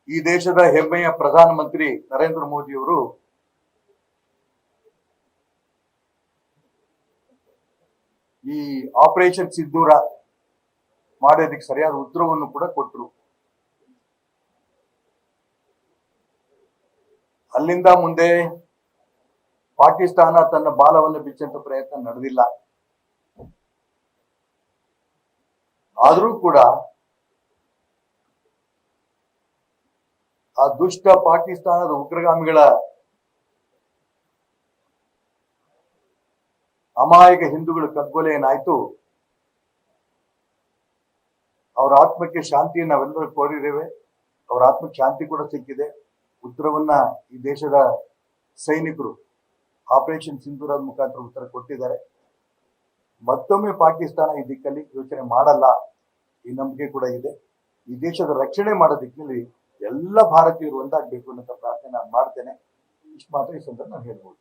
ಈ ದೇಶದ ಹೆಮ್ಮೆಯ ಪ್ರಧಾನಮಂತ್ರಿ ನರೇಂದ್ರ ಮೋದಿಯವರು ಈ ಆಪರೇಷನ್ ಸಿಂಧೂರ ಮಾಡೋದಕ್ಕೆ ಸರಿಯಾದ ಉತ್ತರವನ್ನು ಕೂಡ ಕೊಟ್ಟರು. ಅಲ್ಲಿಂದ ಮುಂದೆ ಪಾಕಿಸ್ತಾನ ತನ್ನ ಬಾಲವನ್ನು ಬಿಚ್ಚಂತ ಪ್ರಯತ್ನ ನಡೆದಿಲ್ಲ. ಆದರೂ ಕೂಡ ಆ ದುಷ್ಟ ಪಾಕಿಸ್ತಾನದ ಉಗ್ರಗಾಮಿಗಳ ಅಮಾಯಕ ಹಿಂದೂಗಳ ಕಗ್ಗೊಲೆ ಏನಾಯ್ತು, ಅವರ ಆತ್ಮಕ್ಕೆ ಶಾಂತಿ ನಾವೆಲ್ಲರೂ ಕೋರಿದ್ದೇವೆ. ಅವರ ಆತ್ಮಕ್ಕೆ ಶಾಂತಿ ಕೂಡ ಸಿಕ್ಕಿದೆ. ಉತ್ತರವನ್ನ ಈ ದೇಶದ ಸೈನಿಕರು ಆಪರೇಷನ್ ಸಿಂಧೂರದ ಮುಖಾಂತರ ಉತ್ತರ ಕೊಟ್ಟಿದ್ದಾರೆ. ಮತ್ತೊಮ್ಮೆ ಪಾಕಿಸ್ತಾನ ಈ ದಿಕ್ಕಲ್ಲಿ ಯೋಚನೆ ಮಾಡಲ್ಲ, ಈ ನಂಬಿಕೆ ಕೂಡ ಇದೆ. ಈ ದೇಶದ ರಕ್ಷಣೆ ಮಾಡೋ ದಿಕ್ಕಿನಲ್ಲಿ ಎಲ್ಲ ಭಾರತೀಯರು ಒಂದಾಗಬೇಕು ಅನ್ನೋ ಪ್ರಾರ್ಥನೆ ನಾನು ಮಾಡ್ತೇನೆ. ಇಷ್ಟು ಮಾತ್ರ ಈ ಸಂದರ್ಭ ನಾನು ಹೇಳ್ಬೋದು.